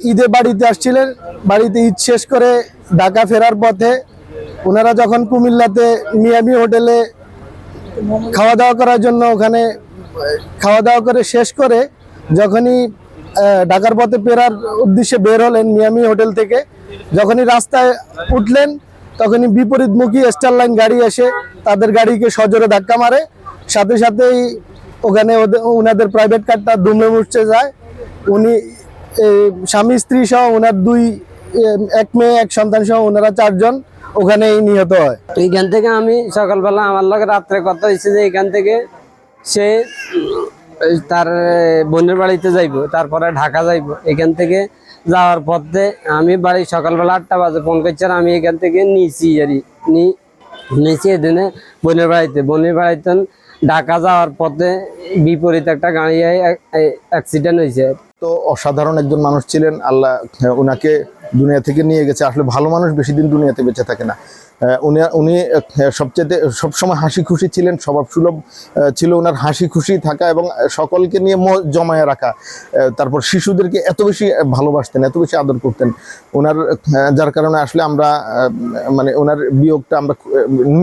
ঈদে বাড়িতে আসছিলেন, বাড়িতে ঈদ শেষ করে ঢাকা ফেরার পথে ওনারা যখন কুমিল্লাতে মিয়ামি হোটেলে খাওয়া দাওয়া করার জন্য ওখানে খাওয়া দাওয়া করে শেষ করে যখনই ঢাকার পথে ফেরার উদ্দেশ্যে বের হলেন মিয়ামি হোটেল থেকে, যখনই রাস্তায় উঠলেন তখনই বিপরীতমুখী স্টার লাইন গাড়ি এসে তাদের গাড়িকে সজোরে ধাক্কা মারে। সাথে সাথেই ওখানে ওনাদের প্রাইভেট কারটা দুমড়ে মুচড়ে যায়। উনি স্বামী স্ত্রী সহ ওনার এক মেয়ে এক সন্তান সহ ওনারা 4 জন ওখানেই নিহত হয়। এইখান থেকে আমি সকালবেলা আমার লগে রাত্রে কথা হয়েছে যে এখান থেকে সে তার বোনের বাড়িতে যাইব, তারপরে ঢাকা যাইব। এখান থেকে যাওয়ার পথে আমি বাড়ি সকালবেলা 8টা বাজে ফোন করছি, আমি এখান থেকে নিচি এদিনে বোনের বাড়িতে ঢাকা যাওয়ার পথে বিপরীত একটা গাড়ি অ্যাক্সিডেন্ট হয়েছে। তো অসাধারণ একজন মানুষ ছিলেন, আল্লাহ ওনাকে দুনিয়া থেকে নিয়ে গেছে। আসলে ভালো মানুষ বেশি দিন দুনিয়াতে বেঁচে থাকে না। উনি সবসময় হাসি খুশি ছিলেন, স্বভাব সুলভ ছিল ওনার হাসি খুশি থাকা এবং সকলকে নিয়ে জমায়ে রাখা। তারপর শিশুদেরকে এত বেশি ভালোবাসতেন, এত বেশি আদর করতেন ওনার, যার কারণে আসলে আমরা মানে ওনার বিয়োগটা আমরা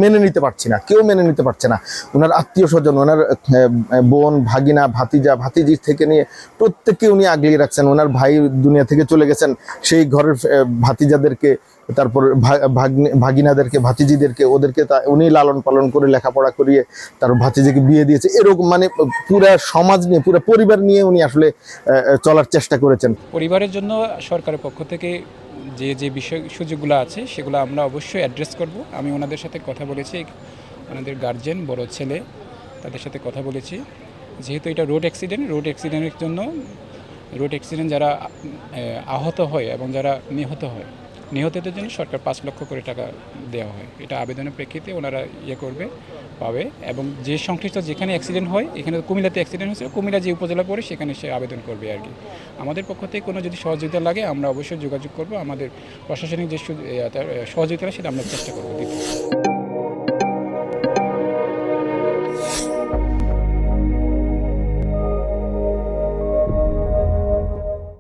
মেনে নিতে পারছি না, কেউ মেনে নিতে পারছে না। ওনার আত্মীয় স্বজন, ওনার বোন, ভাগিনা, ভাতিজা, ভাতিজি থেকে নিয়ে প্রত্যেককে উনি আগলিয়ে রাখছেন। ওনার ভাই দুনিয়া থেকে চলে গেছেন, সেই ঘরের ভাতিজাদেরকে, তারপর ভাগিনাদেরকে, ভাতিজিদেরকে, ওদেরকে উনি লালন পালন করে লেখাপড়া করিয়ে তার ভাতিজিকে বিয়ে দিয়েছে। এরকম মানে পুরা সমাজ নিয়ে, পুরো পরিবার নিয়ে উনি আসলে চলার চেষ্টা করেছেন। পরিবারের জন্য সরকারের পক্ষ থেকে যে বিষয় সুযোগগুলো আছে সেগুলো আমরা অবশ্যই অ্যাড্রেস করব। আমি ওনাদের সাথে কথা বলেছি, ওনাদের গার্জেন, বড় ছেলে, তাদের সাথে কথা বলেছি। যেহেতু এটা রোড অ্যাক্সিডেন্টের জন্য যারা আহত হয় এবং যারা নিহতদের জন্য সরকার 5 লক্ষ করে টাকা দেওয়া হয়। এটা আবেদনের প্রেক্ষিতে ওনারা পাবে। এবং যে সংশ্লিষ্ট যেখানে অ্যাক্সিডেন্ট হয়, এখানে কুমিল্লাতে অ্যাক্সিডেন্ট হয়েছে, কুমিল্লা যে উপজেলা পড়ে সেখানে সে আবেদন করবে আর কি। আমাদের পক্ষ থেকে কোনো যদি সহযোগিতা লাগে আমরা অবশ্যই যোগাযোগ করব। আমাদের প্রশাসনিক যে সহযোগিতা সেটা আমরা চেষ্টা করব দিতে।